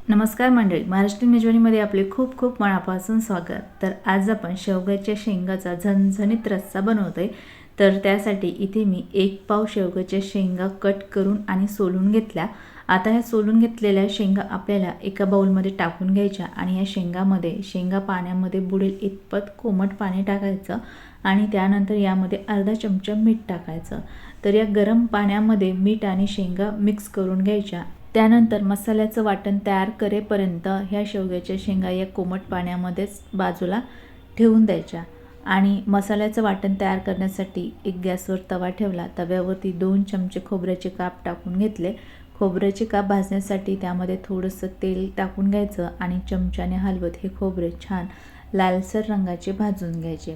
नमस्कार मंडळी, महाराष्ट्रीयन मेजवानीमध्ये आपले खूप खूप मनापासून स्वागत. तर आज आपण शेवग्याच्या शेंगाचा झणझणीत रस्सा बनवतोय. तर त्यासाठी इथे मी 1 पाव शेवग्याच्या शेंगा कट करून आणि सोलून घेतल्या. आता ह्या सोलून घेतलेल्या शेंगा आपल्याला एका बाउलमध्ये टाकून घ्यायच्या आणि या शेंगा पाण्यामध्ये बुडेल इतपत कोमट पाणी टाकायचं आणि त्यानंतर यामध्ये अर्धा चमचा मीठ टाकायचं. तर या गरम पाण्यामध्ये मीठ आणि शेंगा मिक्स करून घ्यायच्या. त्यानंतर मसाल्याचं वाटण तयार करेपर्यंत ह्या शेवग्याच्या शेंगा या कोमट पाण्यामध्येच बाजूला ठेवून द्यायच्या. आणि मसाल्याचं वाटण तयार करण्यासाठी एक गॅसवर तवा ठेवला. तव्यावरती 2 चमचे खोबऱ्याचे काप टाकून घेतले. खोबऱ्याचे काप भाजण्यासाठी त्यामध्ये थोडंसं तेल टाकून घ्यायचं आणि चमच्याने हलवत हे खोबरे छान लालसर रंगाचे भाजून घ्यायचे.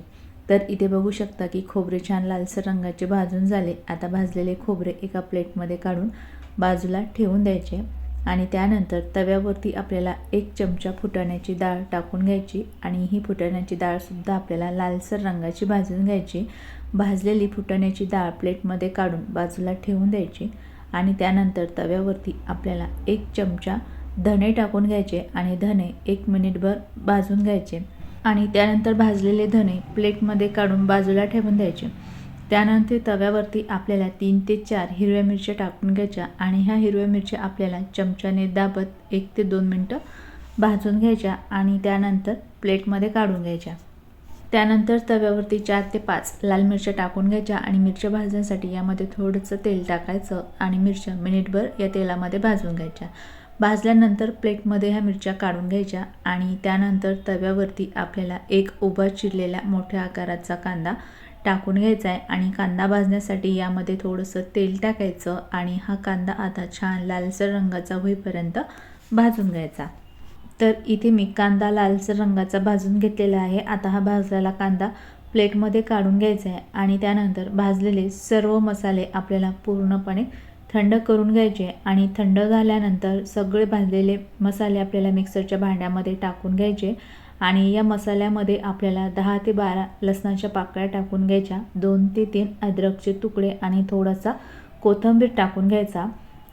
तर इथे बघू शकता की खोबरे छान लालसर रंगाचे भाजून झाले. आता भाजलेले खोबरे एका प्लेटमध्ये काढून बाजूला ठेवून द्यायचे आणि त्यानंतर तव्यावरती आपल्याला 1 चमचा फुटाण्याची डाळ टाकून घ्यायची आणि ही फुटाण्याची डाळसुद्धा आपल्याला लालसर रंगाची भाजून घ्यायची. भाजलेली फुटाण्याची डाळ प्लेटमध्ये काढून बाजूला ठेवून द्यायची आणि त्यानंतर तव्यावरती आपल्याला 1 चमचा धणे टाकून घ्यायचे आणि धणे 1 मिनिटभर भाजून घ्यायचे आणि त्यानंतर भाजलेले धणे प्लेटमध्ये काढून बाजूला ठेवून द्यायचे. त्यानंतर तव्यावरती आपल्याला 3 ते 4 हिरव्या मिरच्या टाकून घ्यायच्या आणि ह्या हिरव्या मिरच्या आपल्याला चमच्याने दाबत 1 ते 2 मिनटं भाजून घ्यायच्या आणि त्यानंतर प्लेटमध्ये काढून घ्यायच्या. त्यानंतर तव्यावरती 4 ते 5 लाल मिरच्या टाकून घ्यायच्या आणि मिरच्या भाजण्यासाठी यामध्ये थोडंसं तेल टाकायचं आणि मिरच्या मिनिटभर या तेलामध्ये भाजून घ्यायच्या. भाजल्यानंतर प्लेटमध्ये ह्या मिरच्या काढून घ्यायच्या आणि त्यानंतर तव्यावरती आपल्याला 1 उभा चिरलेला मोठ्या आकाराचा कांदा टाकून घ्यायचा आहे आणि कांदा भाजण्यासाठी यामध्ये थोडंसं तेल टाकायचं आणि हा कांदा आता छान लालसर रंगाचा होईपर्यंत भाजून घ्यायचा. तर इथे मी कांदा लालसर रंगाचा भाजून घेतलेला आहे. आता हा भाजलेला कांदा प्लेटमध्ये काढून घ्यायचा आहे आणि त्यानंतर भाजलेले सर्व मसाले आपल्याला पूर्णपणे थंड करून घ्यायचे आणि थंड झाल्यानंतर सगळे भाजलेले मसाले आपल्याला मिक्सरच्या भांड्यामध्ये टाकून घ्यायचे आणि या मसाल्यामध्ये आपल्याला 10 ते 12 लसणाच्या पाकळ्या टाकून घ्यायच्या, 2 ते 3 अद्रकचे तुकडे आणि थोडासा कोथिंबीर टाकून घ्यायचा.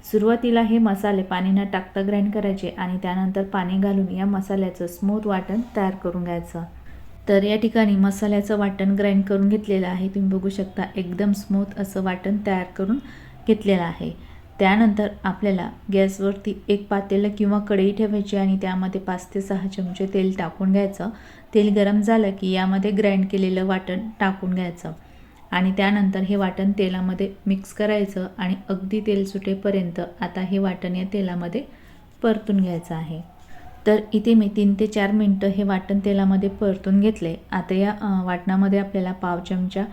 सुरुवातीला हे मसाले पाणी न टाकता ग्राइंड करायचे आणि त्यानंतर पाणी घालून या मसाल्याचं स्मूथ वाटण तयार करून घ्यायचं. तर या ठिकाणी मसाल्याचं वाटण ग्राइंड करून घेतलेलं आहे. तुम्ही बघू शकता एकदम स्मूथ असं वाटण तयार करून घेतलेलं आहे. त्यानंतर आपल्याला गॅसवरती एक पातेलं किंवा कढई ठेवायची आणि त्यामध्ये 5 ते 6 चमचे तेल टाकून घ्यायचं. तेल गरम झालं की यामध्ये ग्राइंड केलेलं वाटण टाकून घ्यायचं आणि त्यानंतर हे वाटण तेलामध्ये मिक्स करायचं आणि अगदी तेल सुटेपर्यंत आता हे वाटण या तेलामध्ये परतून घ्यायचं आहे. तर इथे मी 3 ते 4 मिनटं हे वाटण तेलामध्ये परतून घेतले. आता या वाटणामध्ये आपल्याला पाव चमचा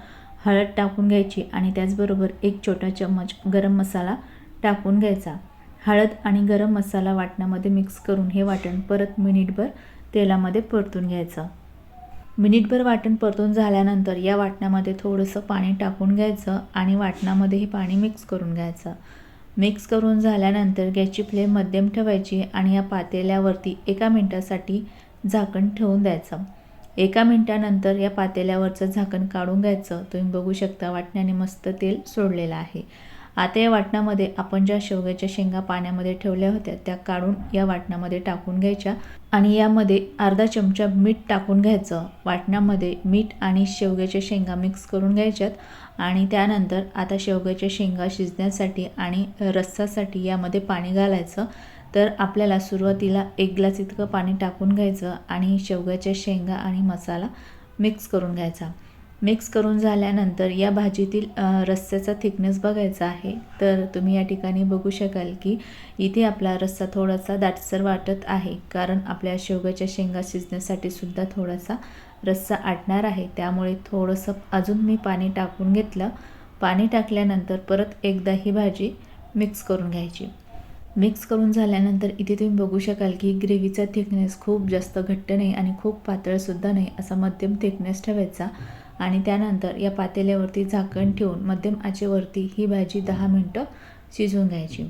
हळद टाकून घ्यायची आणि त्याचबरोबर 1 छोटा चम्मच गरम मसाला टाकून घ्यायचा. हळद आणि गरम मसाला वाटणामध्ये मिक्स करून हे वाटण परत मिनिटभर तेलामध्ये परतून घ्यायचं. मिनिटभर वाटण परतून झाल्यानंतर या वाटणामध्ये थोडंसं पाणी टाकून घ्यायचं आणि वाटणामध्ये हे पाणी मिक्स करून घ्यायचं. मिक्स करून झाल्यानंतर गॅसची फ्लेम मध्यम ठेवायची आणि या पातेल्यावरती 1 मिनिटासाठी झाकण ठेवून द्यायचं. 1 मिनिटानंतर या पातेल्यावरचं झाकण काढून घ्यायचं. तुम्ही बघू शकता वाटणाने मस्त तेल सोडलेलं आहे. आता या वाटणामध्ये आपण ज्या शेवग्याच्या शेंगा पाण्यामध्ये ठेवल्या होत्या त्या काढून या वाटणामध्ये टाकून घ्यायच्या आणि यामध्ये अर्धा चमचा मीठ टाकून घ्यायचं. वाटणामध्ये मीठ आणि शेवग्याच्या शेंगा मिक्स करून घ्यायच्यात आणि त्यानंतर आता शेवग्याच्या शेंगा शिजण्यासाठी आणि रस्सासाठी यामध्ये पाणी घालायचं. तर आपल्याला सुरुवातीला 1 ग्लास इतकं पाणी टाकून घ्यायचं आणि शेवग्याच्या शेंगा आणि मसाला मिक्स करून घ्यायचा. मिक्स करून झाल्यानंतर या भाजीतील रस्स्याचा थिकनेस बघायचा आहे. तर तुम्ही या ठिकाणी बघू शकाल की इथे आपला रस्सा थोडासा दाटसर वाटत आहे, कारण आपल्या शेवग्याच्या शेंगा शिजण्यासाठी सुद्धा थोडासा रस्सा आटणार आहे. त्यामुळे थोडंसं अजून मी पाणी टाकून घेतलं. पाणी टाकल्यानंतर परत एकदा ही भाजी मिक्स करून घ्यायची. मिक्स करून झाल्यानंतर इथे तुम्ही बघू शकाल की ग्रेव्हीचा थिकनेस खूप जास्त घट्ट नाही आणि खूप पातळसुद्धा नाही, असा मध्यम थिकनेस ठेवायचा आणि त्यानंतर या पातेल्यावरती झाकण ठेवून मध्यम आचेवरती ही भाजी 10 मिनटं शिजवून घ्यायची.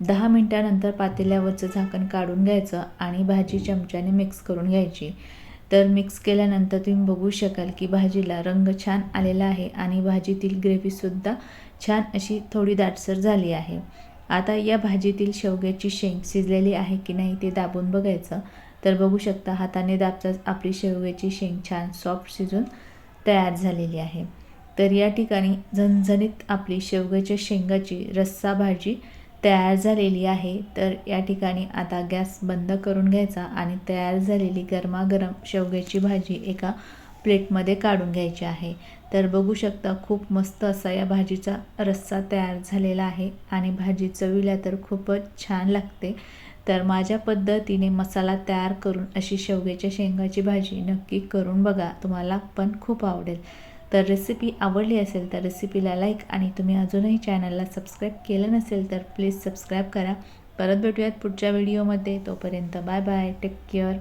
10 मिनटानंतर पातेल्यावरचं झाकण काढून घ्यायचं आणि भाजी चमच्याने मिक्स करून घ्यायची. तर मिक्स केल्यानंतर तुम्ही बघू शकाल की भाजीला रंग छान आलेला आहे आणि भाजीतील ग्रेव्हीसुद्धा छान अशी थोडी दाटसर झाली आहे. आता या भाजीतील शेवग्याची शेंग शिजलेली आहे की नाही ते दाबून बघायचं. तर बघू शकता हाताने दाबताच आपली शेवग्याची शेंग छान सॉफ्ट शिजून तयार झालेली आहे. तर या ठिकाणी झणझणीत आपली शेवग्याच्या शेंगाची रस्सा भाजी तयार झालेली आहे. तर या ठिकाणी आता गॅस बंद करून घ्यायचा आणि तयार झालेली गरमागरम शेवग्याची भाजी एका प्लेटमध्ये काढून घ्यायची आहे. तर बघू शकता खूप मस्त असा या भाजीचा रस्सा तयार झालेला आहे आणि भाजी चवीला तर खूपच छान लागते. तर माझ्या पद्धतीने मसाला तयार करून अशी शेवग्याच्या शेंगाची भाजी नक्की करून बघा, तुम्हाला पण खूप आवडेल. तर रेसिपी आवडली असेल तर रेसिपीला लाईक आणि तुम्ही अजूनही चॅनलला सबस्क्राईब केलं नसेल तर प्लीज सबस्क्राईब करा. परत भेटूयात पुढच्या व्हिडिओमध्ये. तोपर्यंत बाय बाय, टेक केअर.